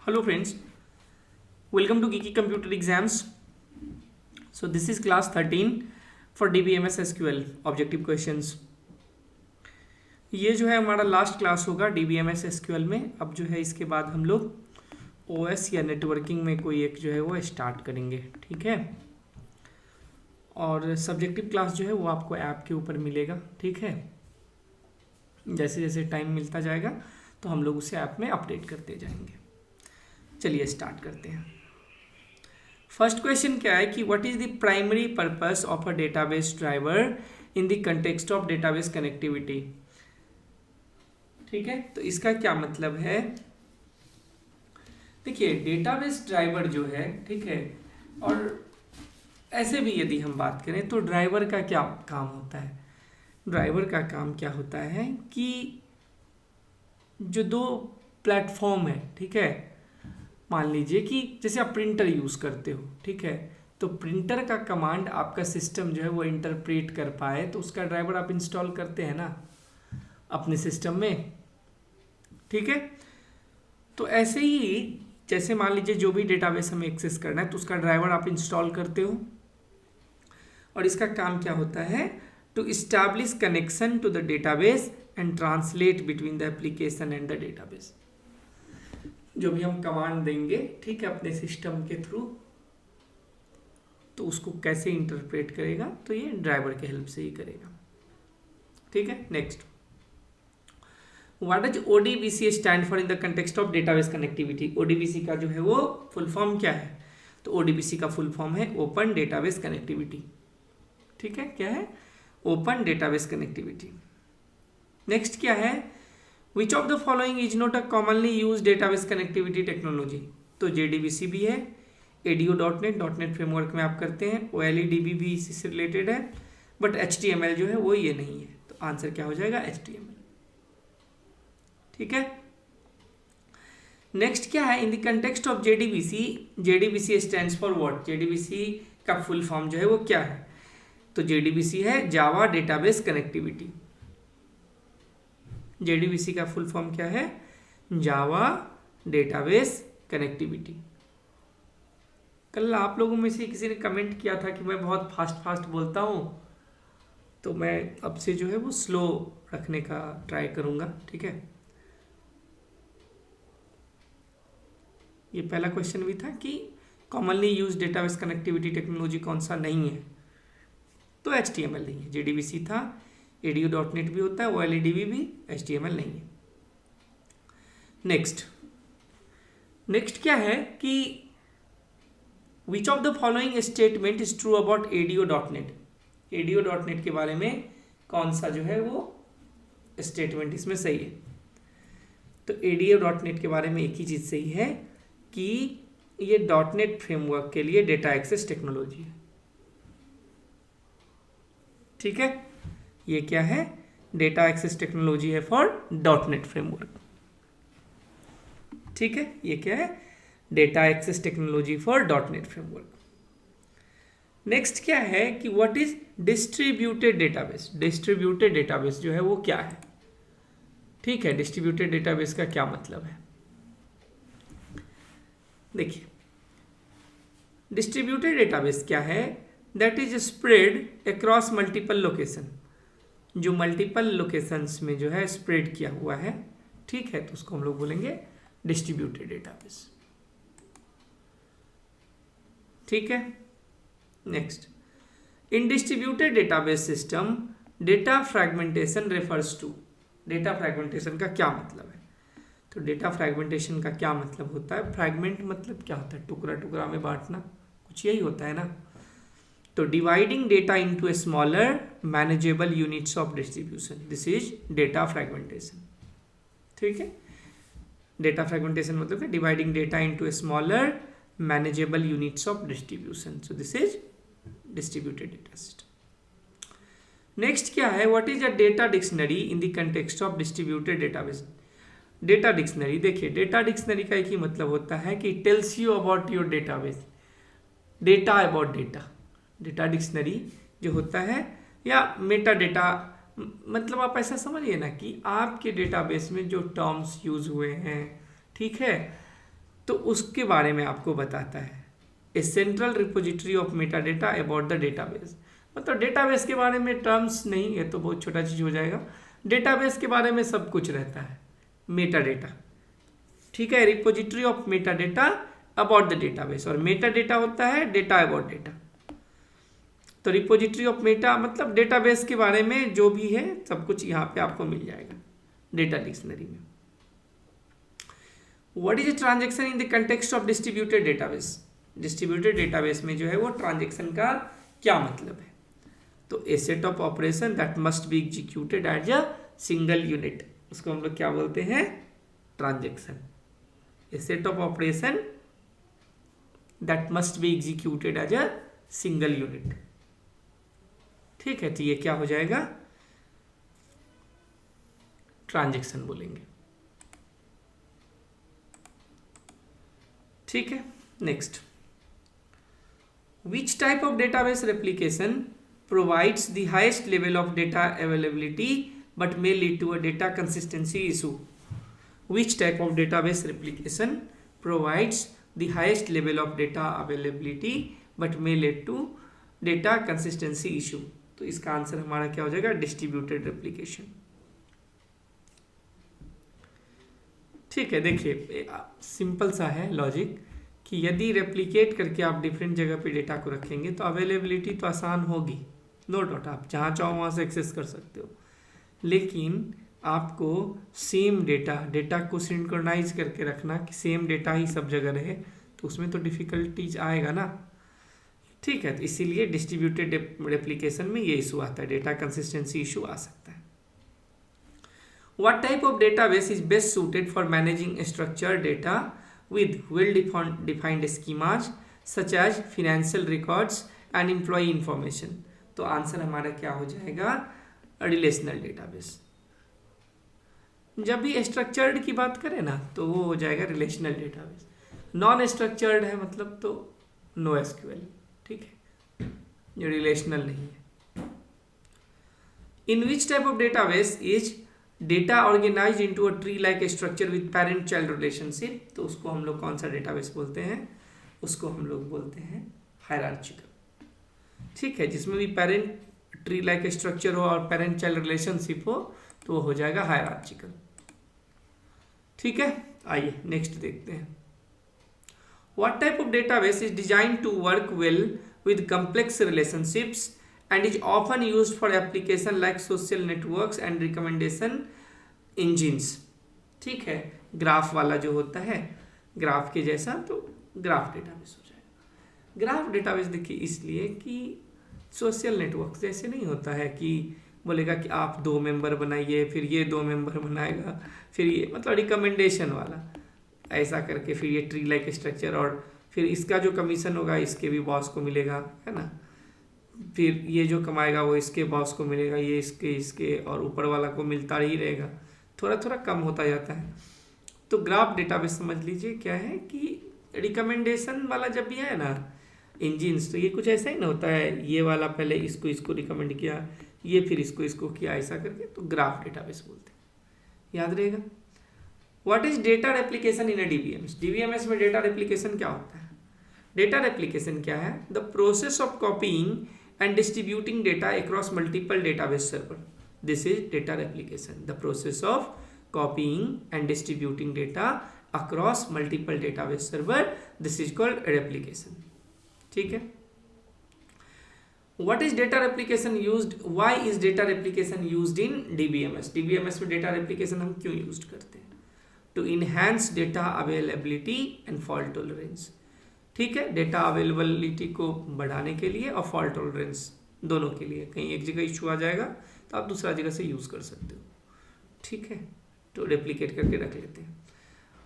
Hello friends, welcome to Geeky Computer Exams. So this is class 13 for DBMS SQL Objective Questions. ये जो है हमारा last class होगा DBMS SQL में. अब जो है इसके बाद हम लोग OS या नेटवर्किंग में कोई एक जो है वो स्टार्ट करेंगे, ठीक है. और सब्जेक्टिव क्लास जो है वो आपको ऐप के ऊपर मिलेगा, ठीक है. जैसे जैसे टाइम मिलता जाएगा तो हम लोग उसे ऐप में अपडेट करते जाएंगे. चलिए स्टार्ट करते हैं. फर्स्ट क्वेश्चन क्या है कि what is the primary purpose of a database driver in the context of database connectivity. ठीक है, तो इसका क्या मतलब है. देखिए डेटाबेस ड्राइवर जो है, ठीक है, और ऐसे भी यदि हम बात करें तो ड्राइवर का क्या काम होता है. ड्राइवर का काम क्या होता है कि जो दो प्लेटफॉर्म है, ठीक है, मान लीजिए कि जैसे आप प्रिंटर यूज़ करते हो, ठीक है, तो प्रिंटर का कमांड आपका सिस्टम जो है वो इंटरप्रेट कर पाए तो उसका ड्राइवर आप इंस्टॉल करते हैं ना अपने सिस्टम में, ठीक है. तो ऐसे ही जैसे मान लीजिए जो भी डेटाबेस हमें एक्सेस करना है तो उसका ड्राइवर आप इंस्टॉल करते हो और इसका काम क्या होता है to establish connection to the database and translate between the application and the database. जो भी हम कमांड देंगे, ठीक है, अपने सिस्टम के थ्रू, तो उसको कैसे इंटरप्रेट करेगा तो ये ड्राइवर के हेल्प से ही करेगा, ठीक है. Next, what does ODBC stand for in the context of database connectivity. ODBC का जो है वो फुल फॉर्म क्या है, तो ODBC का फुल फॉर्म है ओपन डेटाबेस कनेक्टिविटी, ठीक है. क्या है, ओपन डेटाबेस कनेक्टिविटी. नेक्स्ट क्या है, which of the following is not a commonly use database connectivity technology. तो JDBC भी है, ADO.NET फ्रेमवर्क में आप करते हैं, OLEDB भी इसी से रिलेटेड है, बट HTML जो है वो ये नहीं है. तो आंसर क्या हो जाएगा, HTML, ठीक है. नेक्स्ट क्या है, in the context of JDBC stands for what. JDBC का फुल फॉर्म जो है वो क्या है, तो JDBC है जावा डेटाबेस कनेक्टिविटी. JDBC का फुल फॉर्म क्या है, जावा डेटाबेस कनेक्टिविटी. कल आप लोगों में से किसी ने कमेंट किया था कि मैं बहुत फास्ट बोलता हूँ, तो मैं अब से जो है वो स्लो रखने का ट्राई करूँगा, ठीक है. ये पहला क्वेश्चन भी था कि commonly use database connectivity technology कौन सा नहीं है, तो HTML नहीं है. JDBC था, ADO.NET भी होता है, OLEDB भी, HTML नहीं है. नेक्स्ट क्या है कि which of the following statement is true about ADO.NET. ADO.NET के बारे में कौन सा जो है वो स्टेटमेंट इसमें सही है. तो ADO.NET के बारे में एक ही चीज़ सही है कि ये .NET फ्रेमवर्क के लिए डेटा एक्सेस टेक्नोलॉजी है, ठीक है. ये क्या है, डेटा एक्सेस टेक्नोलॉजी है फॉर .NET फ्रेमवर्क, ठीक है. ये क्या है, data access technology for .NET framework. Next क्या है कि what is distributed database. Distributed database जो है वो क्या है, ठीक है. डिस्ट्रीब्यूटेड डेटाबेस का क्या मतलब है, देखिए डिस्ट्रीब्यूटेड डेटाबेस क्या है, that is spread across multiple location. जो मल्टीपल लोकेशंस में जो है स्प्रेड किया हुआ है, ठीक है, तो उसको हम लोग बोलेंगे डिस्ट्रीब्यूटेड डेटाबेस, ठीक है. Next, in distributed database system data fragmentation refers to. Data fragmentation का क्या मतलब है, तो डेटा फ्रैगमेंटेशन का क्या मतलब होता है, फ्रैगमेंट मतलब क्या होता है, टुकड़ा टुकड़ा में बांटना, कुछ यही होता है ना. तो dividing data into a smaller manageable units of distribution, this is data fragmentation, ठीक है. डेटा फ्रैगमेंटेशन मतलब है dividing data into a smaller manageable units of distribution. So this is distributed data system. Next क्या है, what is a data dictionary in the context of distributed database. Data dictionary, देखिए data dictionary का एक ही मतलब होता है कि tells you about your database, data about data. Data dictionary जो होता है या मेटा डेटा, मतलब आप ऐसा समझिए ना कि आपके डेटाबेस में जो टर्म्स यूज हुए हैं, ठीक है, तो उसके बारे में आपको बताता है। A central repository of meta data about the database, मतलब डेटाबेस के बारे में टर्म्स नहीं है तो बहुत छोटा चीज हो जाएगा। डेटाबेस के बारे में सब कुछ रहता है, मेटा डेटा, ठीक है। Repository of meta data about the database, और मेटा डेटा होता है डेटा अबाउट डेटा। तो रिपोजिटरी ऑफ मेटा मतलब डेटाबेस के बारे में जो भी है सब कुछ यहाँ पे आपको मिल जाएगा डेटा डिक्शनरी में। What is a transaction in the context of distributed database, distributed database में जो है वो ट्रांजेक्शन का क्या मतलब है। तो a set of operation that must be executed as a single unit, उसको हम लोग क्या बोलते हैं, transaction. A set of operation that must be executed as a single unit, ठीक है। तो ये क्या हो जाएगा, ट्रांजेक्शन बोलेंगे, ठीक है। Next, which type of database replication provides the highest level of data availability but may lead to a data consistency issue, which type of database replication provides the highest level of data availability but may lead to data consistency issue। तो इसका answer हमारा क्या हो जाएगा, distributed replication, ठीक है। देखिए simple सा है लॉजिक कि यदि रेप्लिकेट करके आप डिफरेंट जगह पे डेटा को रखेंगे तो अवेलेबिलिटी तो आसान होगी, नो डाउट, आप जहाँ चाहो वहाँ से एक्सेस कर सकते हो। लेकिन आपको सेम डेटा को सिंक्रोनाइज करके रखना कि सेम डेटा ही सब जगह रहे, तो उसमें तो डिफिकल्टीज आएगा ना, ठीक है। तो इसीलिए डिस्ट्रीब्यूटेड रेप्लिकेशन में ये इशू आता है, डेटा कंसिस्टेंसी इशू आ सकता है। What type of database is best suited for managing structured data with well-defined schemas such as financial records and employee information? तो आंसर हमारा क्या हो जाएगा, रिलेशनल डेटाबेस। जब भी स्ट्रक्चर्ड की बात करें ना तो वो हो जाएगा रिलेशनल डेटाबेस। नॉन स्ट्रक्चर्ड है मतलब तो नो एसक्यूएल, ठीक है, ये रिलेशनल नहीं है। In which type of database is data organise into a tree like structure with parent child relationship, तो उसको हम लोग कौन सा डेटाबेस बोलते हैं, उसको हम लोग बोलते हैं हायरार्चिकल, ठीक है। जिसमें भी पेरेंट ट्री लाइक स्ट्रक्चर हो और पेरेंट चाइल्ड रिलेशनशिप हो तो वो हो जाएगा हायरार्चिकल, ठीक है। आइए नेक्स्ट देखते हैं। What type of database is design to work well with complex relationships and is often used for application like social networks and recommendation engines, ठीक है। ग्राफ वाला जो होता है, ग्राफ के जैसा, तो ग्राफ डेटाबेस हो जाएगा। ग्राफ डेटाबेस देखिए इसलिए कि सोशल नेटवर्क जैसे नहीं होता है कि बोलेगा कि आप 2 मेंबर बनाइए, फिर ये 2 मेंबर बनाएगा, फिर ये मतलब रिकमेंडेशन वाला, ऐसा करके फिर ये ट्री लाइक स्ट्रक्चर, और फिर इसका जो कमीशन होगा इसके भी बॉस को मिलेगा, है ना, फिर ये जो कमाएगा वो इसके बॉस को मिलेगा, ये इसके और ऊपर वाला को मिलता ही रहेगा, थोड़ा थोड़ा कम होता जाता है। तो ग्राफ डेटाबेस समझ लीजिए क्या है कि रिकमेंडेशन वाला जब भी है ना इंजिन्स, तो ये कुछ ऐसा ही ना होता है, ये वाला पहले इसको रिकमेंड किया, ये फिर इसको किया, ऐसा करके, तो ग्राफ डेटाबेस बोलते हैं, याद रहेगा। What is data replication in A DBMS, DBMS में डेटा रेप्लिकेशन क्या होता है। डेटा रेप्लिकेशन क्या है, the process of copying and distributing data across multiple database server. This is data replication, the process of copying and distributing data across multiple database server. This is called replication, ठीक है। What is data replication used? Why is data replication used in DBMS? DBMS में data replication हम क्यों use करते हैं, to enhance data availability and fault tolerance, ठीक है। Data availability को बढ़ाने के लिए और फॉल्ट टॉलरेंस दोनों के लिए, कहीं एक जगह इशू आ जाएगा तो आप दूसरा जगह से यूज़ कर सकते हो, ठीक है। तो रेप्लिकेट करके रख लेते हैं।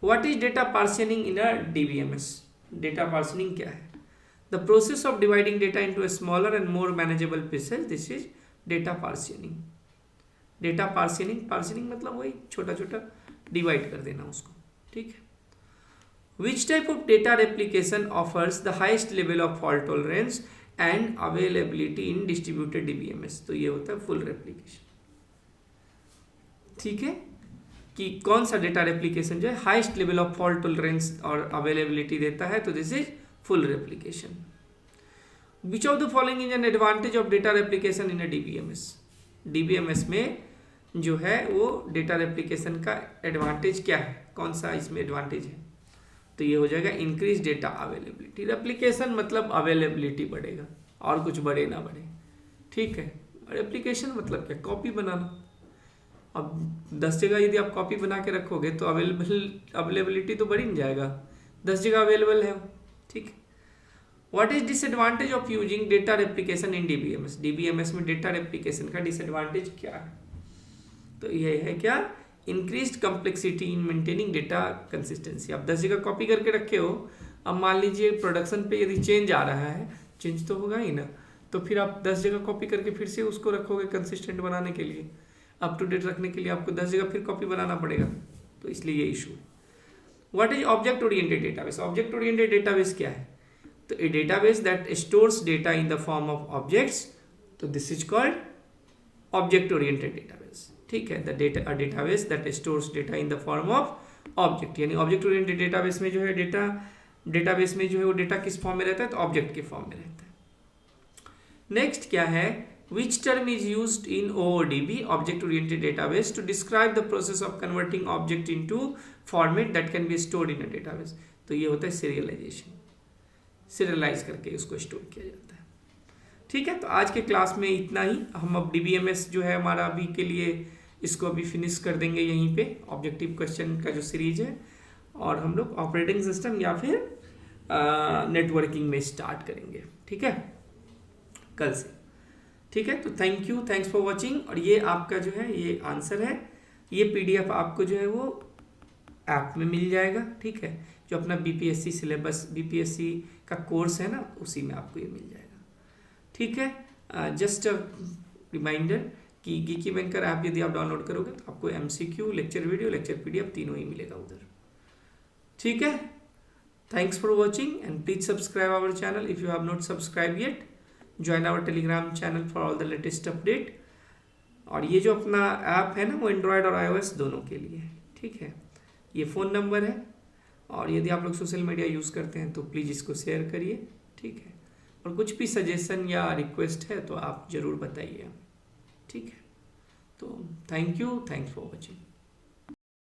What is data parsing in a DBMS, data parsing क्या है, the process of dividing data into a smaller and more manageable pieces, this is data parsing. Data parsing मतलब वही छोटा छोटा डिवाइड कर देना उसको, ठीक है। Which type of data replication offers the highest level of fault tolerance and availability in distributed DBMS? तो ये होता है फुल रेप्लिकेशन, ठीक है। कि कौन सा डेटा रेप्लिकेशन जो है highest level of fault tolerance और अवेलेबिलिटी देता है, तो this is full replication. Which of the following is an advantage of data replication in a DBMS. DBMS में जो है वो डेटा रेप्लिकेशन का एडवांटेज क्या है, कौन सा इसमें एडवांटेज है, तो ये हो जाएगा इंक्रीज डेटा अवेलेबिलिटी। रेप्लिकेशन मतलब अवेलेबिलिटी बढ़ेगा और कुछ बढ़े ना बढ़े, ठीक है। रेप्लिकेशन मतलब क्या, कॉपी बनाना। अब 10 जगह यदि आप कॉपी बना के रखोगे तो अवेलेबिलिटी तो बढ़ ही नहीं जाएगा, 10 जगह अवेलेबल है, ठीक है। What is disadvantage of using data replication in DBMS. DBMS में डेटा रेप्लिकेशन का डिसएडवांटेज क्या है, तो ये है क्या, increased complexity in maintaining data consistency. आप 10 जगह कॉपी करके रखे हो, अब मान लीजिए प्रोडक्शन पे यदि चेंज आ रहा है, चेंज तो होगा ही ना, तो फिर आप 10 जगह कॉपी करके फिर से उसको रखोगे कंसिस्टेंट बनाने के लिए, अप टू डेट रखने के लिए आपको 10 जगह फिर कॉपी बनाना पड़ेगा, तो इसलिए ये इशू है। What is object oriented database. Object oriented database क्या है, तो a database that stores data in the form of objects, तो this is called object oriented database, ठीक है। The database that stores data in the form of object, यानी object oriented database में जो है डेटाबेस में जो है वो डेटा किस फॉर्म में रहता है, तो ऑब्जेक्ट के फॉर्म में रहता है। नेक्स्ट क्या है, which term is used in OODB, object oriented database, to describe the process of converting object into format that can be stored in a database। तो ये होता है सीरियलाइजेशन, सीरियलाइज करके उसको स्टोर किया जाता है, ठीक है। तो आज के क्लास में इतना ही। हम अब DBMS जो है हमारा अभी के लिए इसको अभी फिनिश कर देंगे यहीं पे, ऑब्जेक्टिव क्वेश्चन का जो सीरीज है, और हम लोग ऑपरेटिंग सिस्टम या फिर नेटवर्किंग में स्टार्ट करेंगे, ठीक है, कल से, ठीक है। तो thank you, thanks for watching. और ये आपका जो है ये आंसर है, ये PDF आपको जो है वो ऐप में मिल जाएगा, ठीक है। जो अपना BPSC सिलेबस, BPSC का कोर्स है ना, उसी में आपको ये मिल जाएगा, ठीक है। जस्ट अ रिमाइंडर कि गीकी बैंकर ऐप यदि आप डाउनलोड करोगे तो आपको MCQ, lecture video, lecture PDF तीनों ही मिलेगा उधर, ठीक है। Thanks for watching and please subscribe our channel if you have not subscribe yet. Join our Telegram channel for all the latest update. और ये जो अपना ऐप है ना, वो एंड्रॉयड और iOS दोनों के लिए है, ठीक है। ये फ़ोन नंबर है, और यदि आप लोग सोशल मीडिया यूज़ करते हैं तो प्लीज़ इसको शेयर करिए, ठीक है। और कुछ भी सजेशन या रिक्वेस्ट है तो आप ज़रूर बताइए, ठीक है। तो thank you, thanks for watching.